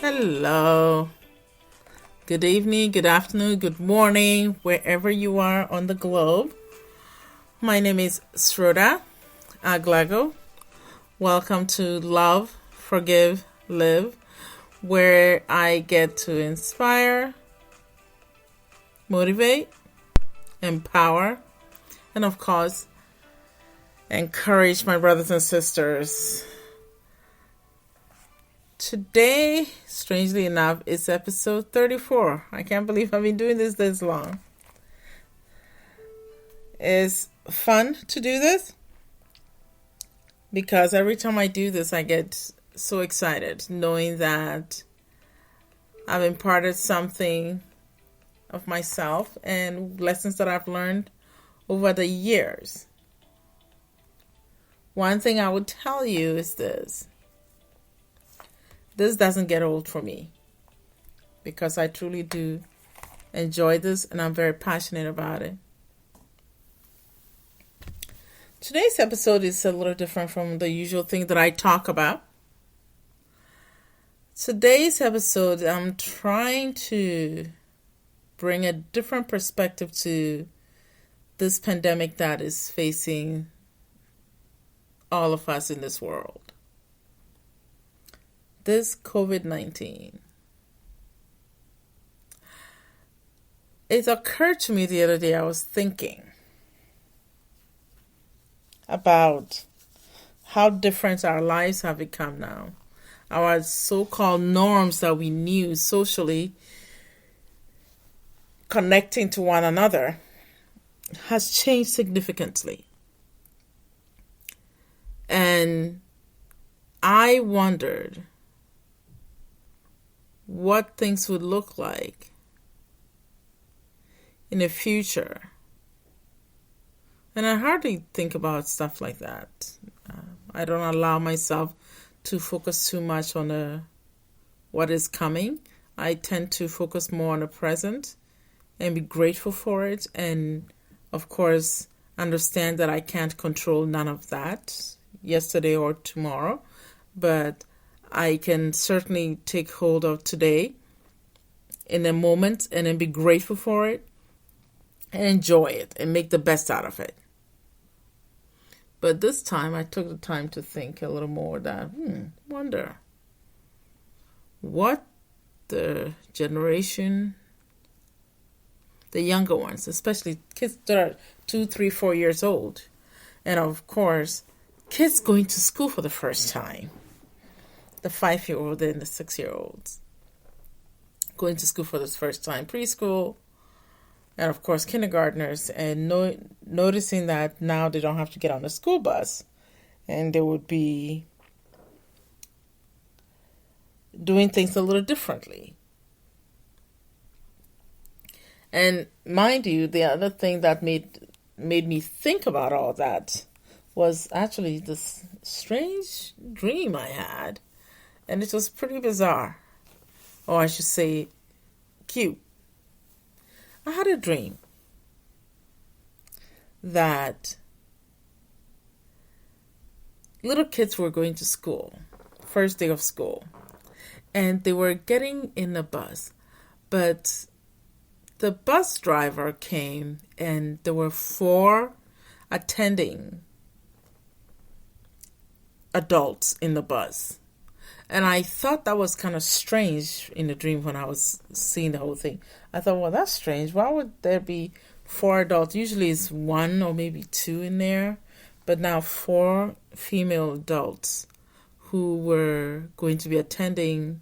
Hello. Good evening, good afternoon, good morning, wherever you are on the globe. My name is Sroda Aglago. Welcome to Love, Forgive, Live, where I get to inspire, motivate, empower, and of course, encourage my brothers and sisters. Today, strangely enough, is episode 34. I can't believe I've been doing this long. It's fun to do this because every time I do this, I get so excited knowing that I've imparted something of myself and lessons that I've learned over the years. One thing I would tell you is this. This doesn't get old for me because I truly do enjoy this and I'm very passionate about it. Today's episode is a little different from the usual thing that I talk about. Today's episode, I'm trying to bring a different perspective to this pandemic that is facing all of us in this world. This COVID-19. It occurred to me the other day, I was thinking about how different our lives have become now. Our so-called norms that we knew socially connecting to one another has changed significantly. And I wondered what things would look like in the future. And I hardly think about stuff like that. I don't allow myself to focus too much on what is coming. I tend to focus more on the present and be grateful for it. And of course, understand that I can't control none of that yesterday or tomorrow. But I can certainly take hold of today in a moment and then be grateful for it and enjoy it and make the best out of it. But this time I took the time to think a little more that, wonder what the generation, the younger ones, especially kids that are 2, 3, 4 years old, and of course, kids going to school for the first time. The 5-year-old and the 6-year-olds going to school for the first time, preschool, and of course kindergartners, and noticing that now they don't have to get on the school bus and they would be doing things a little differently. And mind you, the other thing that made me think about all that was actually this strange dream I had. And it was pretty bizarre. Or I should say, cute. I had a dream that little kids were going to school, first day of school, and they were getting in a bus. But the bus driver came and there were 4 attending adults in the bus. And I thought that was kind of strange in the dream when I was seeing the whole thing. I thought, well, that's strange. Why would there be 4 adults? Usually it's 1 or maybe 2 in there. But now 4 female adults who were going to be attending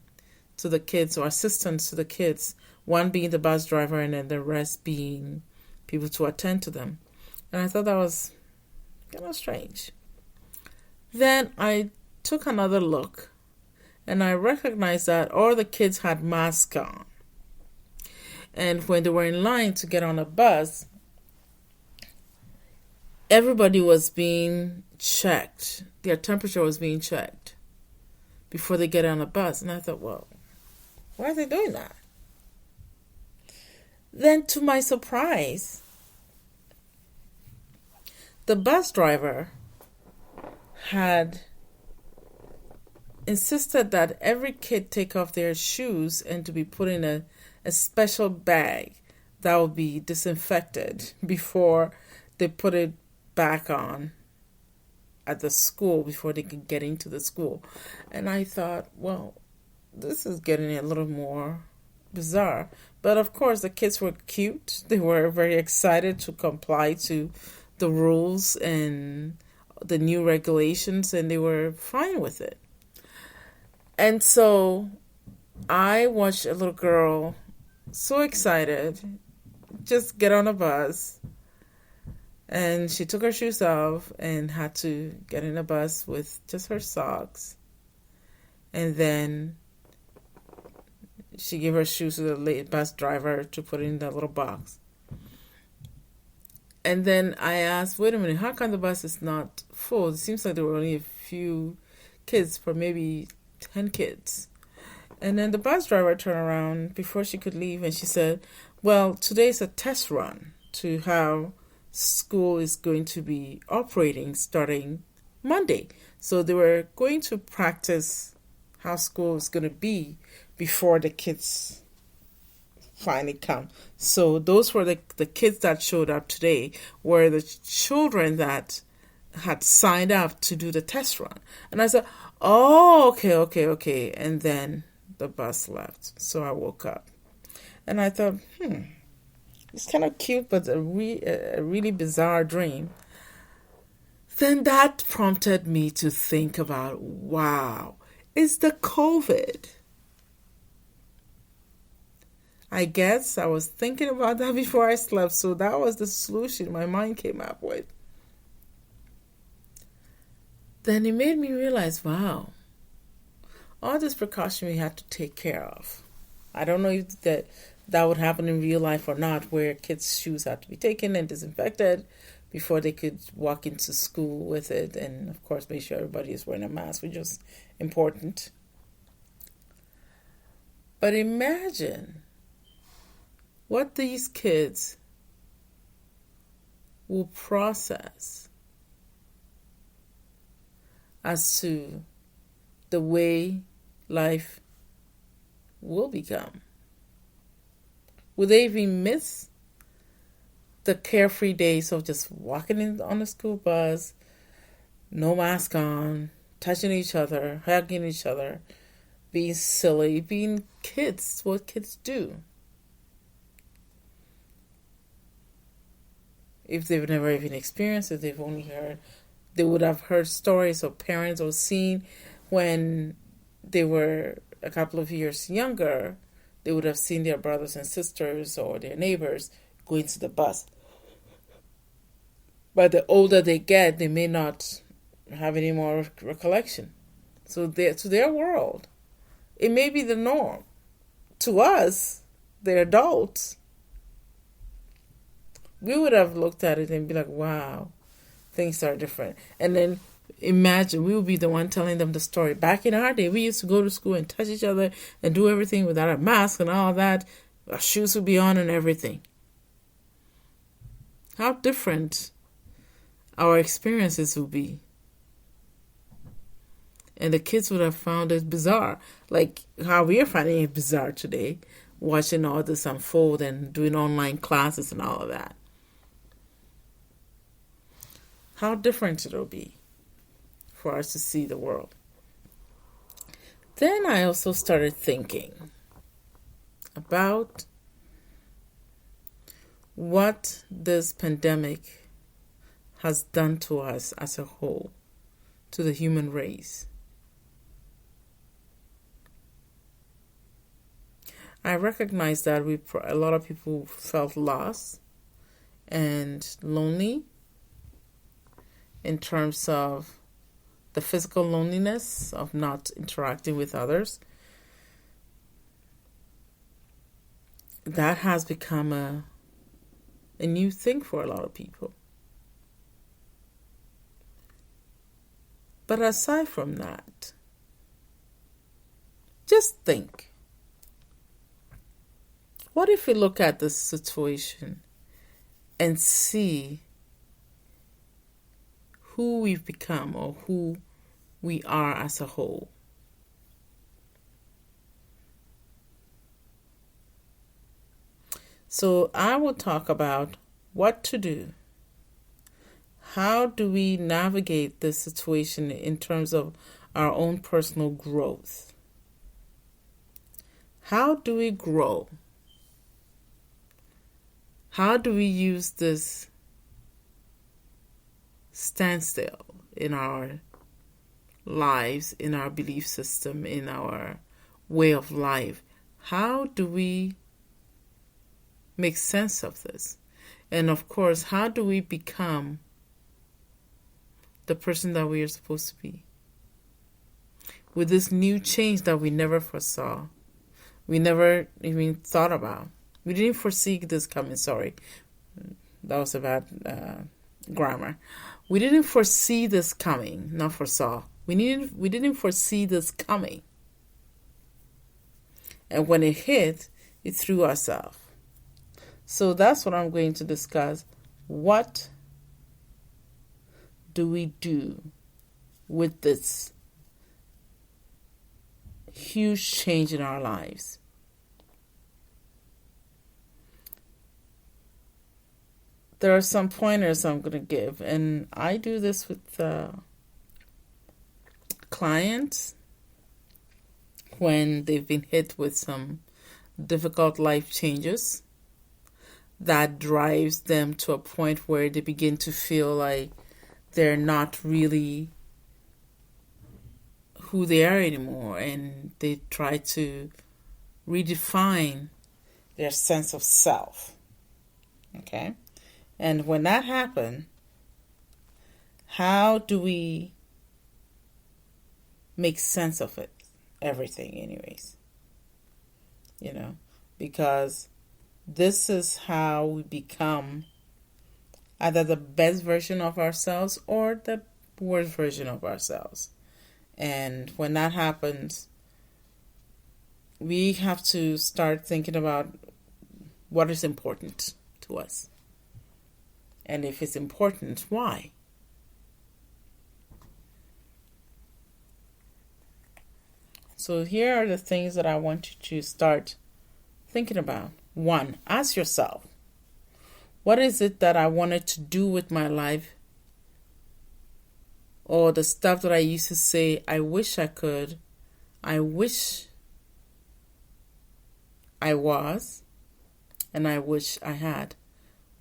to the kids or assistants to the kids. 1 being the bus driver and then the rest being people to attend to them. And I thought that was kind of strange. Then I took another look. And I recognized that all the kids had masks on. And when they were in line to get on a bus, everybody was being checked. Their temperature was being checked before they get on a bus. And I thought, well, why are they doing that? Then to my surprise, the bus driver had insisted that every kid take off their shoes and to be put in a special bag that will be disinfected before they put it back on at the school before they could get into the school. And I thought, well, this is getting a little more bizarre. But of course, the kids were cute. They were very excited to comply to the rules and the new regulations, and they were fine with it. And so I watched a little girl, so excited, just get on a bus. And she took her shoes off and had to get in a bus with just her socks. And then she gave her shoes to the bus driver to put in the little box. And then I asked, wait a minute, how come the bus is not full? It seems like there were only a few kids, for maybe 10 kids. And then the bus driver turned around before she could leave and she said, well, today's a test run to how school is going to be operating starting Monday. So they were going to practice how school is going to be before the kids finally come. So those were the kids that showed up today were the children that had signed up to do the test run. And I said, oh, okay. And then the bus left. So I woke up and I thought, it's kind of cute, but a really bizarre dream. Then that prompted me to think about, wow, it's the COVID. I guess I was thinking about that before I slept, so that was the solution my mind came up with. Then it made me realize, wow, all this precaution we had to take care of. I don't know if that would happen in real life or not, where kids' shoes had to be taken and disinfected before they could walk into school with it. And, of course, make sure everybody is wearing a mask, which is important. But imagine what these kids will process as to the way life will become. Will they even miss the carefree days of just walking in on the school bus, no mask on, touching each other, hugging each other, being silly, being kids, what kids do? If they've never even experienced it, they've only heard, they would have heard stories of parents or seen when they were a couple of years younger, they would have seen their brothers and sisters or their neighbors going to the bus. But the older they get, they may not have any more recollection. So to their world, it may be the norm. To us, they're adults. We would have looked at it and be like, wow, things are different. And then imagine we would be the one telling them the story. Back in our day, we used to go to school and touch each other and do everything without a mask and all that. Our shoes would be on and everything. How different our experiences would be. And the kids would have found it bizarre. Like how we are finding it bizarre today, watching all this unfold and doing online classes and all of that. How different it'll be for us to see the world. Then I also started thinking about what this pandemic has done to us as a whole, to the human race. I recognize that a lot of people felt lost and lonely in terms of the physical loneliness of not interacting with others. That has become a new thing for a lot of people. But aside from that, just think. What if we look at this situation and see who we've become or who we are as a whole? So I will talk about what to do. How do we navigate this situation in terms of our own personal growth? How do we grow? How do we use this standstill in our lives, in our belief system, in our way of life? How do we make sense of this? And of course, how do we become the person that we are supposed to be? With this new change that we never foresaw, we never even thought about. We didn't foresee this coming. Sorry, that was a bad grammar. We didn't foresee this coming, not foresaw. We didn't foresee this coming. And when it hit, it threw us off. So that's what I'm going to discuss. What do we do with this huge change in our lives? There are some pointers I'm going to give, and I do this with clients when they've been hit with some difficult life changes that drives them to a point where they begin to feel like they're not really who they are anymore, and they try to redefine their sense of self. Okay? And when that happens, how do we make sense of it? Everything, anyways. Because this is how we become either the best version of ourselves or the worst version of ourselves. And when that happens, we have to start thinking about what is important to us. And if it's important, why? So here are the things that I want you to start thinking about. 1, ask yourself, what is it that I wanted to do with my life? Or the stuff that I used to say, I wish I could, I wish I was, and I wish I had.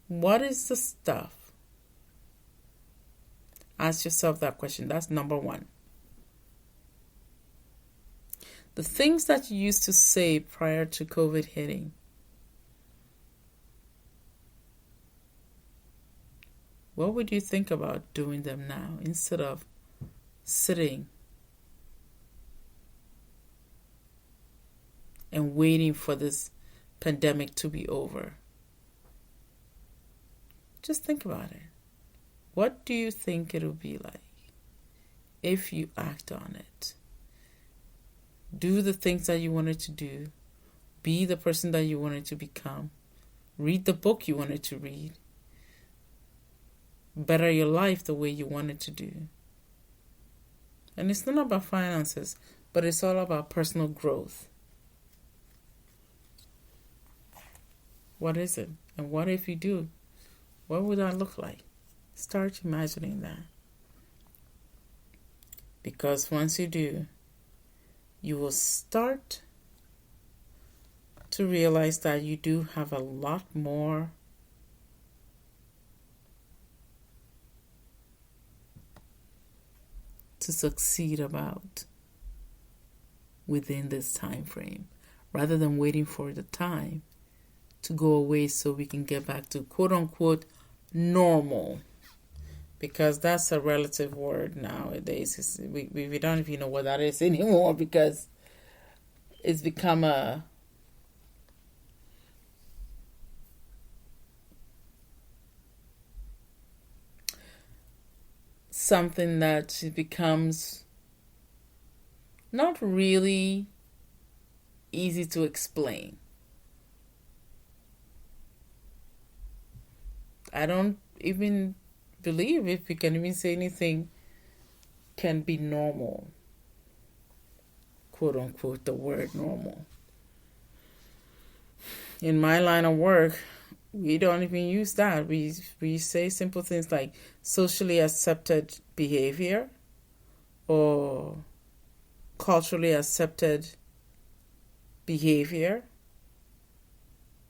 What is the stuff? Ask yourself that question. That's number 1. The things that you used to say prior to COVID hitting, what would you think about doing them now instead of sitting and waiting for this pandemic to be over? Just think about it. What do you think it'll be like if you act on it? Do the things that you wanted to do. Be the person that you wanted to become. Read the book you wanted to read. Better your life the way you wanted to do. And it's not about finances, but it's all about personal growth. What is it? And what if you do? What would that look like? Start imagining that. Because once you do, you will start to realize that you do have a lot more to succeed about within this time frame, rather than waiting for the time to go away so we can get back to quote unquote normal, because that's a relative word nowadays. We don't even know what that is anymore, because it's become a something that becomes not really easy to explain. I don't even believe if we can even say anything can be normal. Quote unquote, the word normal. In my line of work, we don't even use that. We say simple things like socially accepted behavior or culturally accepted behavior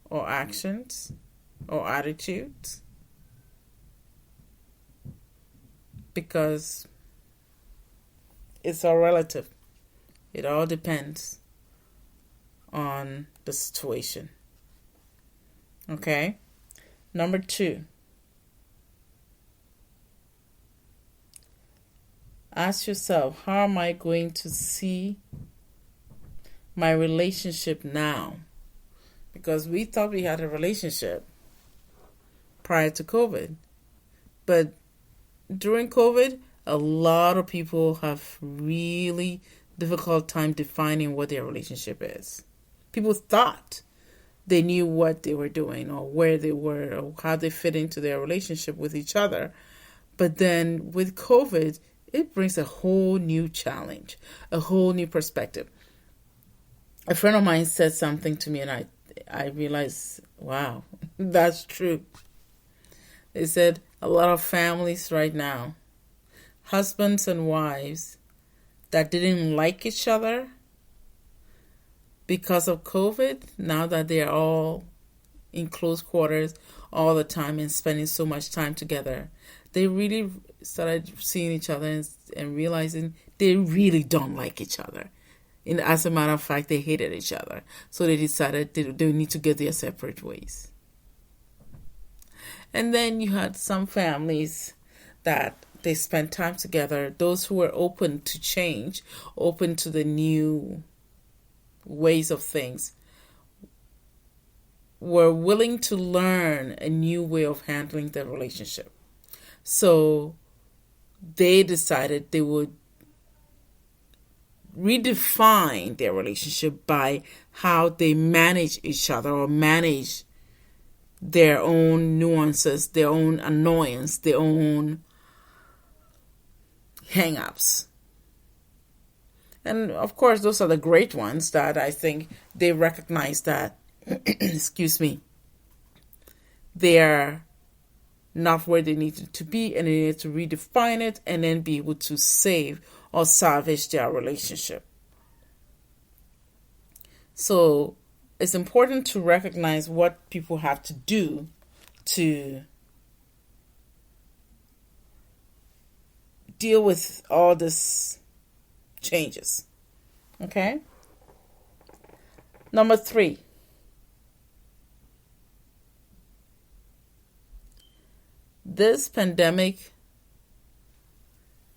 or actions or attitudes, because it's all relative. It all depends on the situation. Okay? Number 2, ask yourself, how am I going to see my relationship now? Because we thought we had a relationship prior to COVID. But during COVID, a lot of people have really difficult time defining what their relationship is. People thought they knew what they were doing or where they were or how they fit into their relationship with each other. But then with COVID, it brings a whole new challenge, a whole new perspective. A friend of mine said something to me and I realized, wow, that's true. They said a lot of families right now, husbands and wives that didn't like each other because of COVID, now that they're all in close quarters all the time and spending so much time together, they really started seeing each other and realizing they really don't like each other. And as a matter of fact, they hated each other. So they decided they need to get their separate ways. And then you had some families that they spent time together, those who were open to change, open to the new ways of things, were willing to learn a new way of handling their relationship. So they decided they would redefine their relationship by how they manage each other or manage their own nuances, their own annoyance, their own hang-ups. And of course, those are the great ones that I think they recognize that, excuse me, they're not where they needed to be and they need to redefine it and then be able to save or salvage their relationship. So it's important to recognize what people have to do to deal with all this changes. Okay? Number 3. This pandemic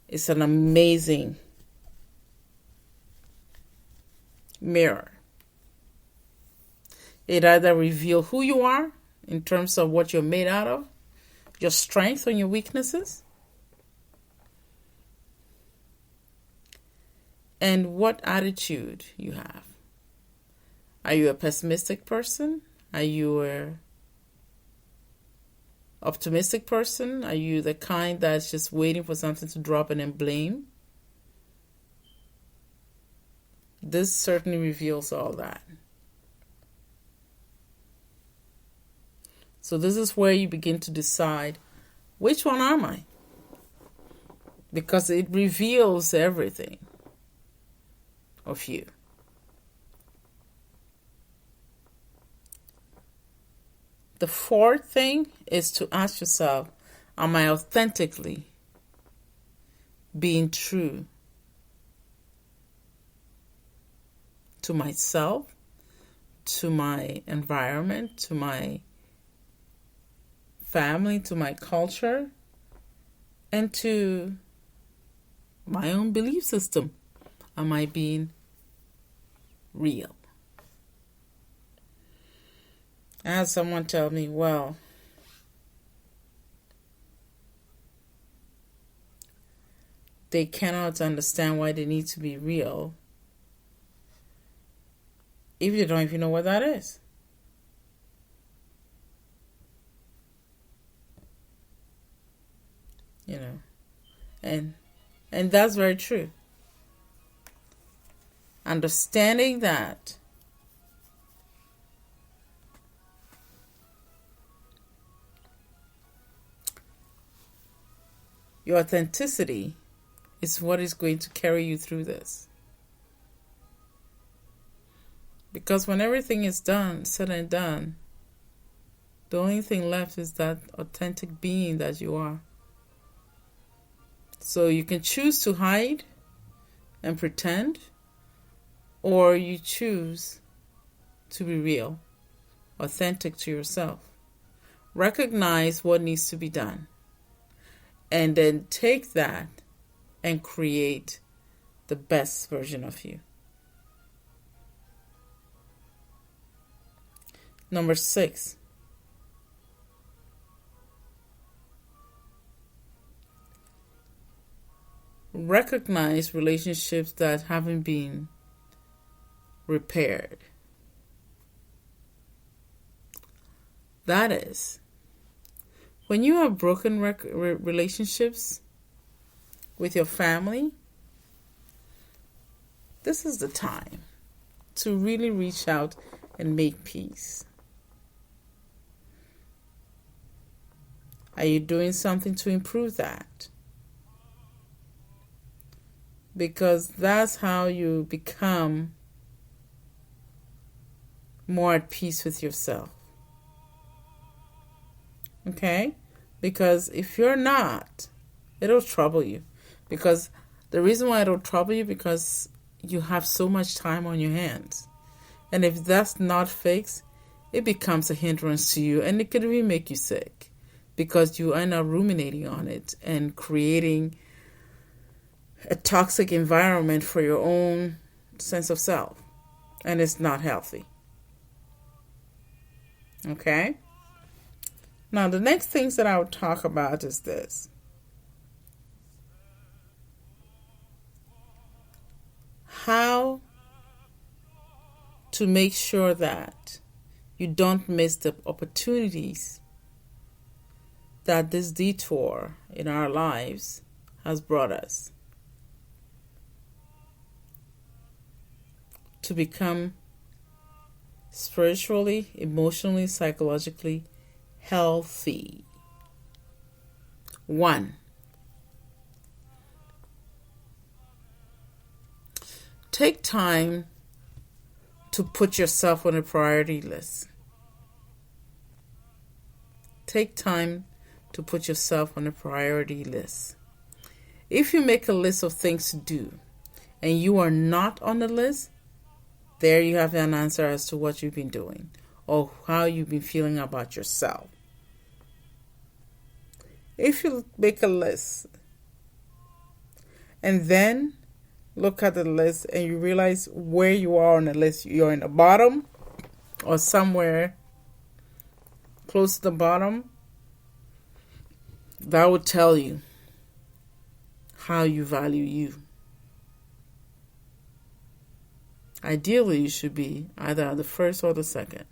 is an amazing mirror. It either reveals who you are in terms of what you're made out of, your strengths and your weaknesses, and what attitude you have. Are you a pessimistic person? Are you a optimistic person? Are you the kind that's just waiting for something to drop and then blame? This certainly reveals all that. So this is where you begin to decide, which one am I? Because it reveals everything of you. The 4th thing is to ask yourself, am I authentically being true to myself, to my environment, to my family, to my culture, and to my own belief system? Am I being real? I had someone tell me, well, they cannot understand why they need to be real if they don't even know what that is. You know, and that's very true. Understanding that Your authenticity is what is going to carry you through this. Because when everything is done, said and done, the only thing left is that authentic being that you are. So you can choose to hide and pretend, or you choose to be real, authentic to yourself. Recognize what needs to be done, and then take that and create the best version of you. Number 6. Recognize relationships that haven't been repaired. That is, when you have broken relationships with your family, this is the time to really reach out and make peace. Are you doing something to improve that? Because that's how you become more at peace with yourself. Okay? Because if you're not, it'll trouble you. Because the reason why it'll trouble you, because you have so much time on your hands. And if that's not fixed, it becomes a hindrance to you, and it could even make you sick. Because you end up ruminating on it and creating a toxic environment for your own sense of self. And it's not healthy. Okay? Now, the next things that I would talk about is this. How to make sure that you don't miss the opportunities that this detour in our lives has brought us to become spiritually, emotionally, psychologically healthy. 1. Take time to put yourself on a priority list. Take time to put yourself on a priority list. If you make a list of things to do and you are not on the list, there you have an answer as to what you've been doing or how you've been feeling about yourself. If you make a list and then look at the list and you realize where you are on the list, you're in the bottom or somewhere close to the bottom, that would tell you how you value you. Ideally, you should be either the first or the second.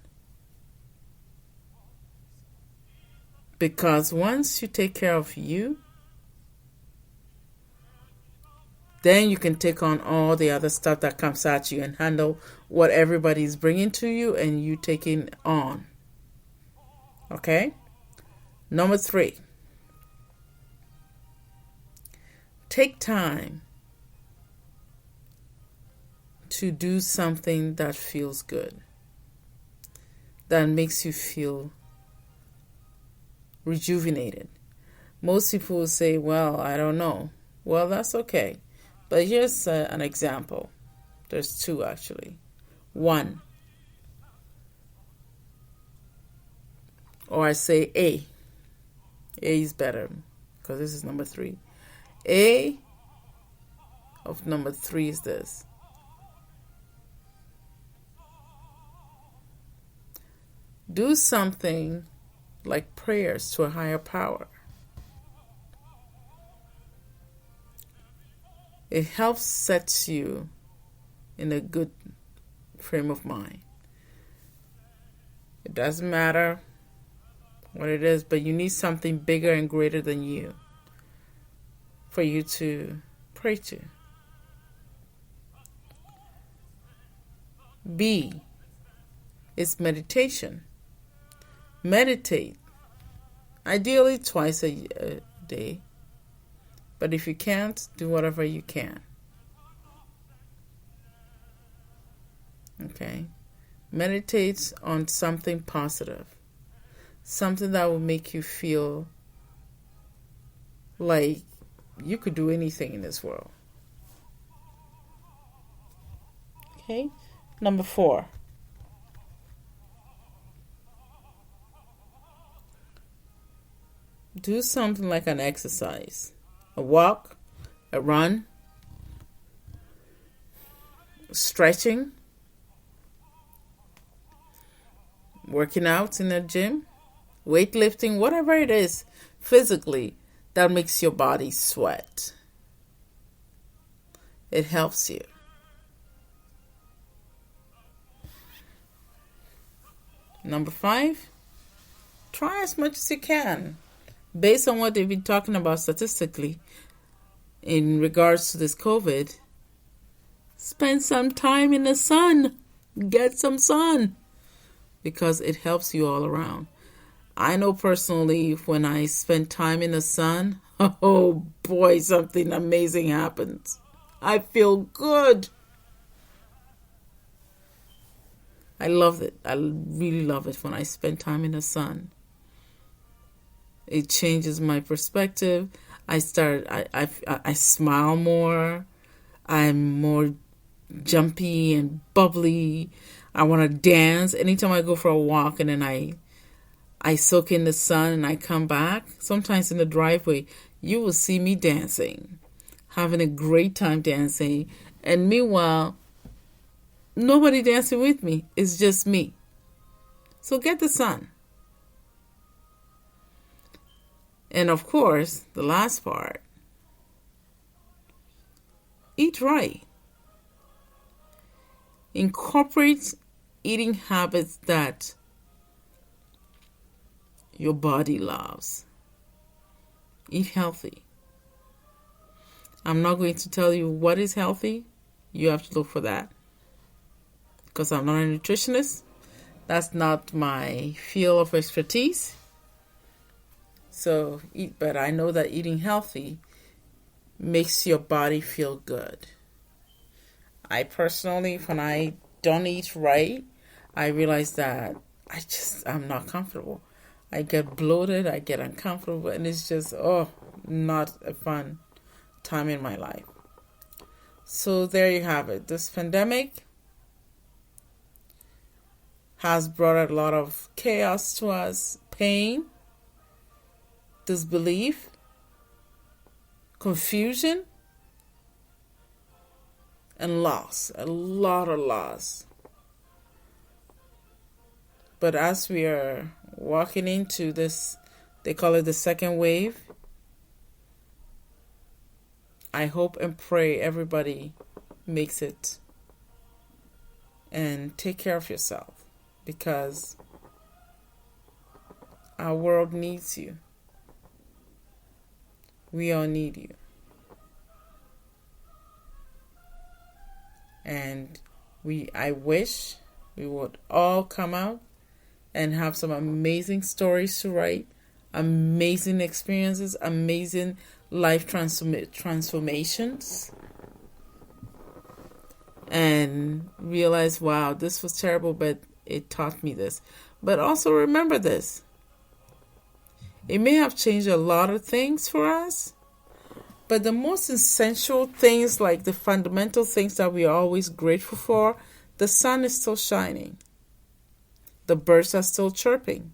Because once you take care of you, then you can take on all the other stuff that comes at you and handle what everybody's bringing to you and you taking on. Okay? Number 3. Take time to do something that feels good, that makes you feel rejuvenated. Most people will say, well, I don't know. Well, that's okay. But here's an example. There's 2 actually. 1. Or I say A. A is better because this is number 3. A of number 3 is this. Do something like prayers to a higher power. It helps set you in a good frame of mind. It doesn't matter what it is, but you need something bigger and greater than you for you to pray to. B is meditation. Meditate, ideally twice a day. But if you can't, do whatever you can. Okay? Meditate on something positive. Something that will make you feel like you could do anything in this world. Okay? Number 4. Do something like an exercise. A walk, a run, stretching, working out in the gym, weightlifting, whatever it is physically that makes your body sweat. It helps you. Number 5, try as much as you can. Based on what they've been talking about statistically in regards to this COVID, spend some time in the sun. Get some sun. Because it helps you all around. I know personally when I spend time in the sun, oh boy, something amazing happens. I feel good. I love it. I really love it when I spend time in the sun. It changes my perspective. I smile more. I'm more jumpy and bubbly. I want to dance. Anytime I go for a walk and then I soak in the sun and I come back, sometimes in the driveway, you will see me dancing, having a great time dancing. And meanwhile, nobody dancing with me. It's just me. So get the sun. And of course, the last part, eat right. Incorporate eating habits that your body loves. Eat healthy. I'm not going to tell you what is healthy. You have to look for that. Because I'm not a nutritionist. That's not my field of expertise. So, but I know that eating healthy makes your body feel good. I personally, when I don't eat right, I realize that I'm not comfortable. I get bloated, I get uncomfortable, and it's just, not a fun time in my life. So there you have it. This pandemic has brought a lot of chaos to us, pain, disbelief, confusion, and loss. A lot of loss. But as we are walking into this, they call it the second wave, I hope and pray everybody makes it and take care of yourself, because our world needs you. We all need you. And I wish we would all come out and have some amazing stories to write, amazing experiences, amazing life transformations, and realize, wow, this was terrible, but it taught me this. But also remember this. It may have changed a lot of things for us, but the most essential things, like the fundamental things that we are always grateful for, the sun is still shining. The birds are still chirping.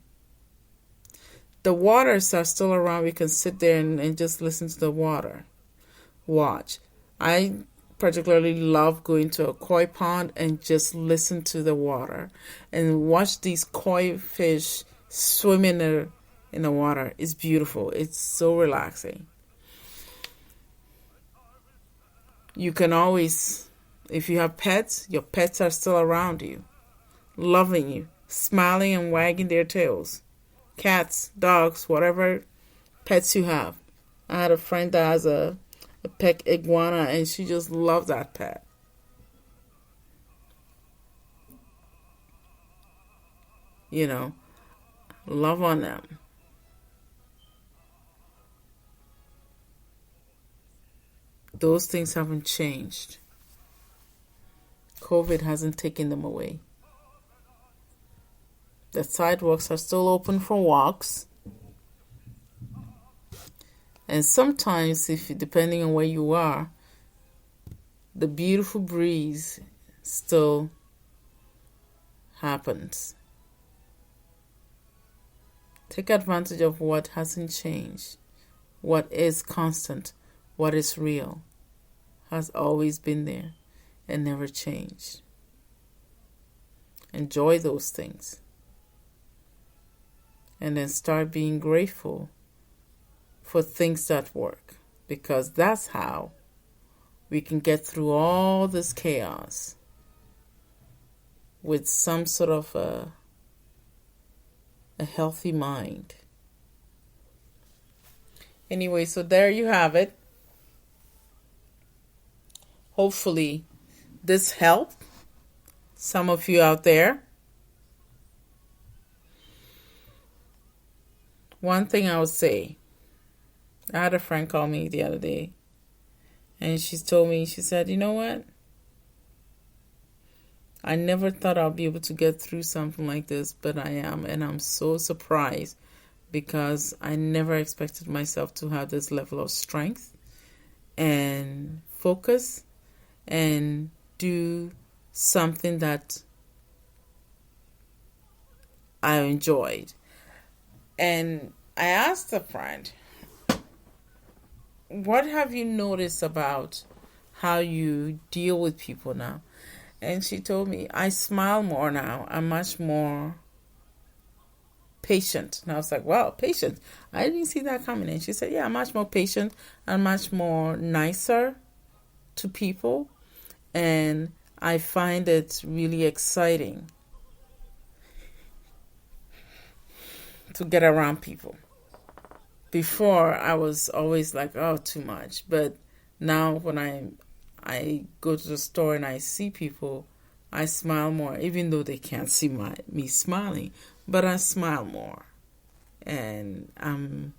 The waters are still around. We can sit there and just listen to the water. Watch. I particularly love going to a koi pond and just listen to the water and watch these koi fish swim in the water. It's beautiful. It's so relaxing. You can always, if you have pets, your pets are still around you, loving you, smiling and wagging their tails. Cats, dogs, whatever pets you have. I had a friend that has a pet iguana, and she just loved that pet. Love on them. those things haven't changed. COVID hasn't taken them away. The sidewalks are still open for walks. And sometimes, depending on where you are, the beautiful breeze still happens. Take advantage of what hasn't changed, what is constant, what is real, has always been there and never changed. Enjoy those things. And then start being grateful for things that work, because that's how we can get through all this chaos with some sort of a healthy mind. Anyway, so there you have it. Hopefully this helped some of you out there. One thing I would say, I had a friend call me the other day, and she told me, she said, you know what? I never thought I'd be able to get through something like this, but I am, and I'm so surprised because I never expected myself to have this level of strength and focus and do something that I enjoyed. And I asked a friend, what have you noticed about how you deal with people now? And she told me, I smile more now. I'm much more patient. And I was like, wow, patient. I didn't see that coming. And she said, yeah, I'm much more patient. I'm much more nicer to people. And I find it really exciting to get around people. Before, I was always like, oh, too much. But now when I go to the store and I see people, I smile more, even though they can't see me smiling. But I smile more. And I'm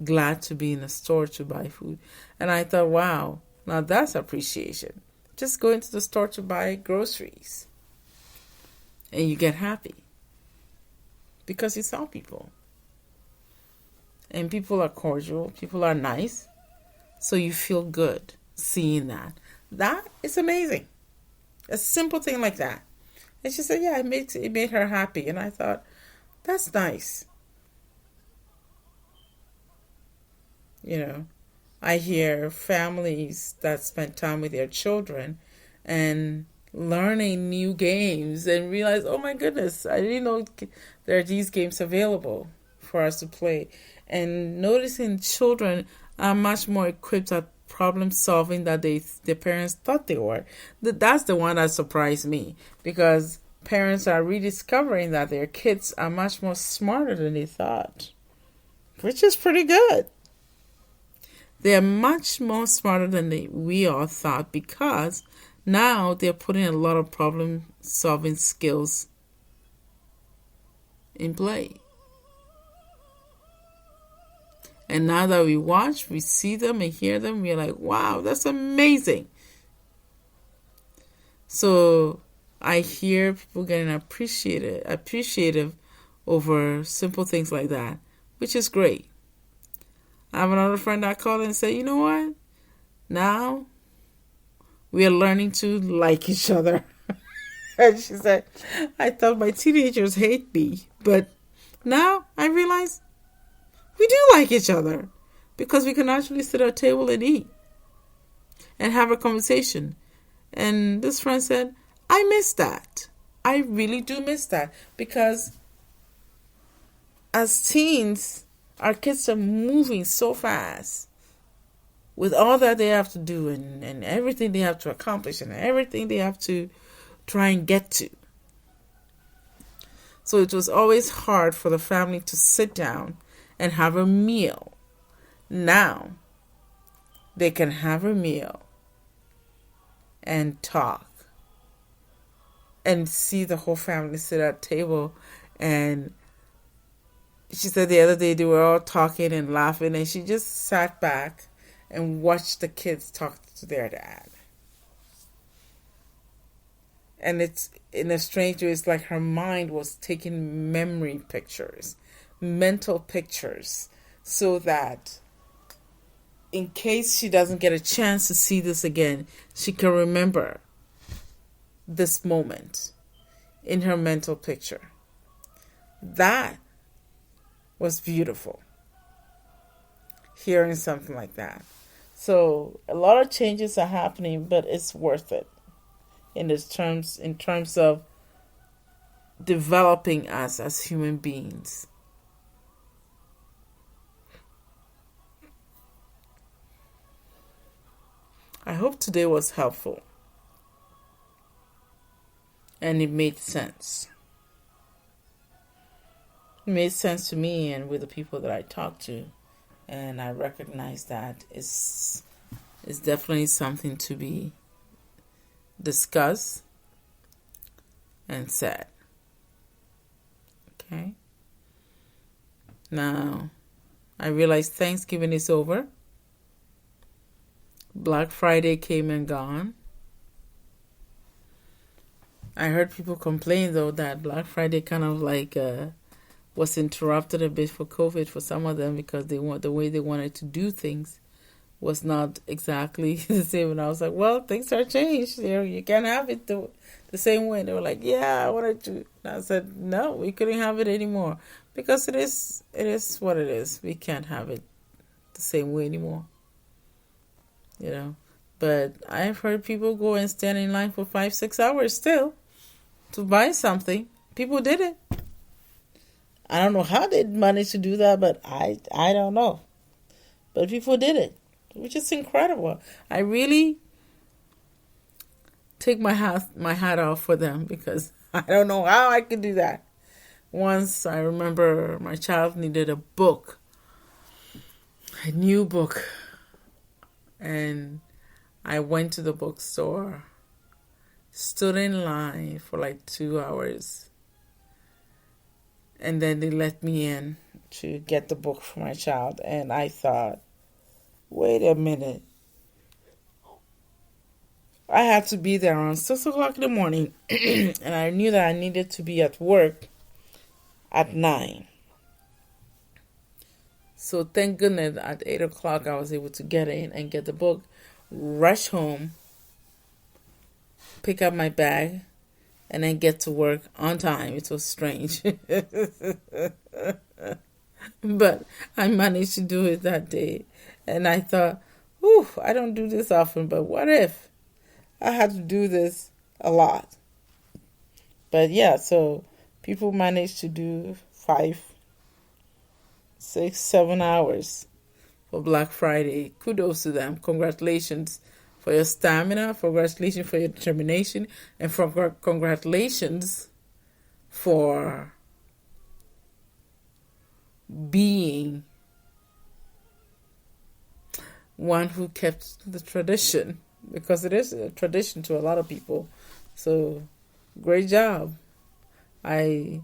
glad to be in a store to buy food. And I thought, wow, now that's appreciation. Just go into the store to buy groceries. And you get happy. Because you saw people. And people are cordial. People are nice. So you feel good seeing that. That is amazing. A simple thing like that. And she said, yeah, it made her happy. And I thought, that's nice. You know, I hear families that spend time with their children and learning new games and realize, oh my goodness, I didn't know there are these games available for us to play. And noticing children are much more equipped at problem solving that their parents thought they were. That's the one that surprised me, because parents are rediscovering that their kids are much more smarter than they thought, which is pretty good. They're much more smarter than we all thought, because now they're putting a lot of problem solving skills in play. And now that we watch, we see them and hear them, we're like, wow, that's amazing. So I hear people getting appreciative over simple things like that, which is great. I have another friend that called and said, you know what? Now we are learning to like each other. And she said, I thought my teenagers hate me, but now I realize we do like each other, because we can actually sit at a table and eat and have a conversation. And this friend said, I miss that. I really do miss that, because as teens, our kids are moving so fast with all that they have to do and everything they have to accomplish and everything they have to try and get to. So it was always hard for the family to sit down and have a meal. Now, they can have a meal and talk and see the whole family sit at a table. And she said the other day they were all talking and laughing, and she just sat back and watch the kids talk to their dad. And it's, in a strange way, it's like her mind was taking memory pictures, mental pictures, so that in case she doesn't get a chance to see this again, she can remember this moment in her mental picture. That was beautiful, hearing something like that. So a lot of changes are happening, but it's worth it in terms of developing us as human beings. I hope today was helpful and it made sense. It made sense to me and with the people that I talk to, and I recognize that it's definitely something to be discussed and said. Okay? Now, I realize Thanksgiving is over. Black Friday came and gone. I heard people complain, though, that Black Friday kind of like was interrupted a bit for COVID for some of them, because the way they wanted to do things was not exactly the same. And I was like, well, things are changed. You can't have it the same way. And they were like, yeah, I wanted to. And I said, no, we couldn't have it anymore, because it is what it is. We can't have it the same way anymore. But I've heard people go and stand in line for 5-6 hours still to buy something. People did it. I don't know how they managed to do that, but I don't know. But people did it, which is incredible. I really take my hat off for them, because I don't know how I could do that. Once I remember my child needed a book, a new book. And I went to the bookstore, stood in line for like 2 hours, and then they let me in to get the book for my child. And I thought, wait a minute. I had to be there around 6 o'clock in the morning, and I knew that I needed to be at work at 9. So thank goodness at 8 o'clock I was able to get in and get the book, rush home, pick up my bag, and then get to work on time. It was strange. But I managed to do it that day. And I thought, I don't do this often, but what if I had to do this a lot? But yeah, so people managed to do 5, 6, 7 hours for Black Friday. Kudos to them. Congratulations for your stamina, congratulations for your determination, and congratulations for being one who kept the tradition, because it is a tradition to a lot of people. So great job. My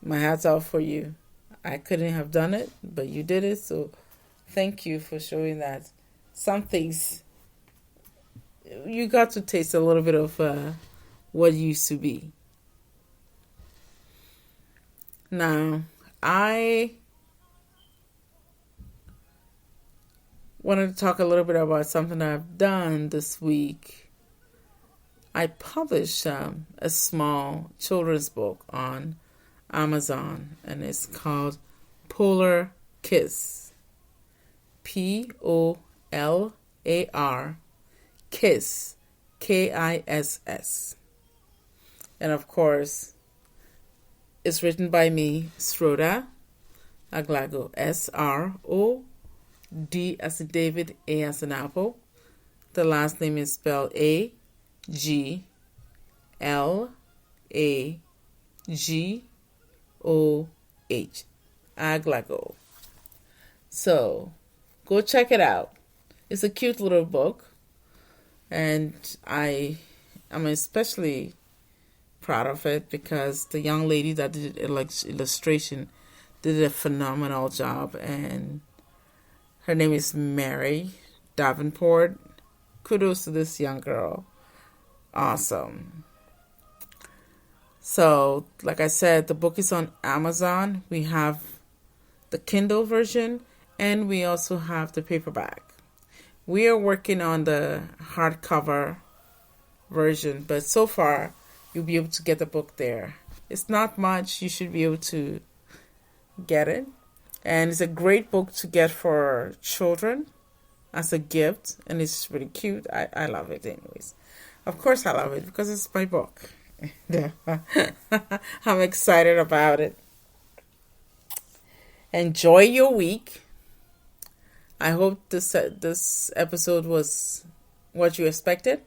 hat's off for you. I couldn't have done it, but you did it. So thank you for showing that some things you got to taste a little bit of what used to be. Now, I wanted to talk a little bit about something that I've done this week. I published a small children's book on Amazon, and it's called Polar Kiss. Polar Kiss, Kiss. And of course, it's written by me, Sroda Aglago, Srod as in David, A as in Apple. The last name is spelled Aglago. Aglago. So go check it out. It's a cute little book, and I am especially proud of it because the young lady that did illustration did a phenomenal job, and Her name is Mary Davenport. Kudos to this young girl. Awesome. So, like I said, the book is on Amazon. We have the Kindle version, and we also have the paperback. We are working on the hardcover version, but so far, you'll be able to get the book there. It's not much. You should be able to get it. And it's a great book to get for children as a gift, and it's really cute. I love it anyways. Of course I love it because it's my book. I'm excited about it. Enjoy your week. I hope this episode was what you expected.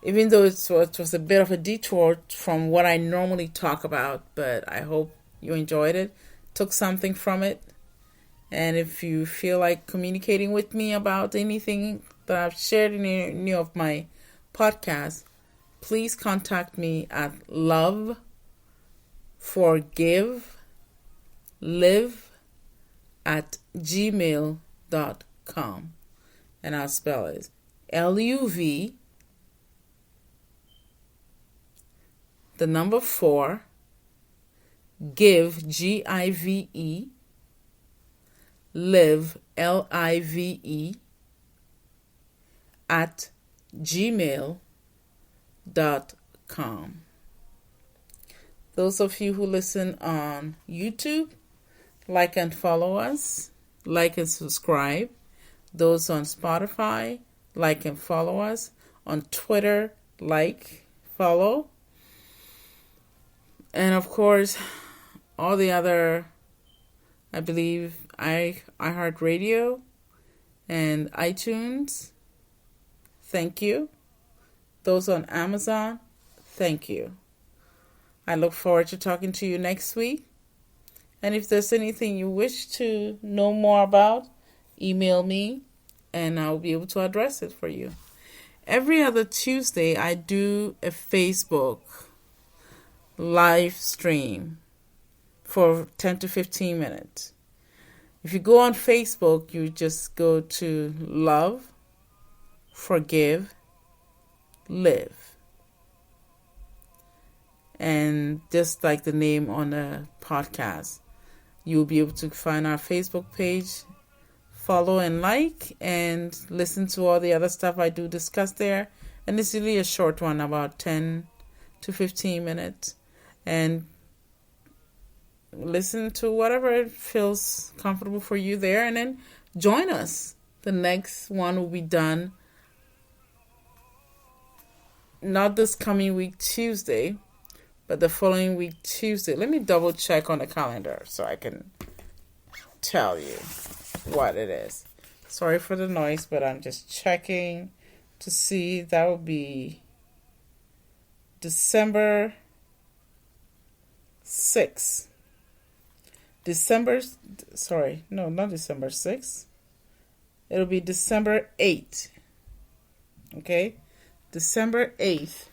Even though it was a bit of a detour from what I normally talk about, but I hope you enjoyed it, took something from it. And if you feel like communicating with me about anything that I've shared in any of my podcasts, please contact me at loveforgivelive@gmail.com. And I'll spell it LUV, the number 4, give, GIVE, live, LIVE, at gmail.com. Those of you who listen on YouTube, like and follow us, like and subscribe. Those on Spotify, like and follow us. On Twitter, like, follow. And of course, all the other, I believe, iHeartRadio and iTunes, thank you. Those on Amazon, thank you. I look forward to talking to you next week. And if there's anything you wish to know more about, email me and I'll be able to address it for you. Every other Tuesday, I do a Facebook live stream for 10 to 15 minutes. If you go on Facebook, you just go to Love, Forgive, Live. And just like the name on the podcast, you'll be able to find our Facebook page, follow and like, and listen to all the other stuff I do discuss there. And it's really a short one, about 10 to 15 minutes. And listen to whatever it feels comfortable for you there, and then join us. The next one will be done not this coming week Tuesday, but the following week Tuesday. Let me double check on the calendar so I can tell you what it is. Sorry for the noise, but I'm just checking to see. That will be December 6th. Not December 6th. It'll be December 8th. Okay? December 8th,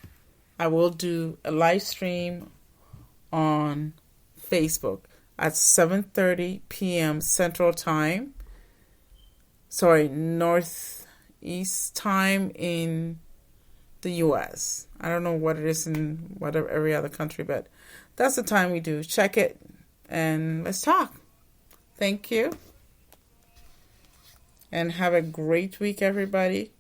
I will do a live stream on Facebook at 7:30 p.m. Central Time. Northeast Time in the U.S. I don't know what it is in every other country, but that's the time we do. Check it and let's talk. Thank you. And have a great week, everybody.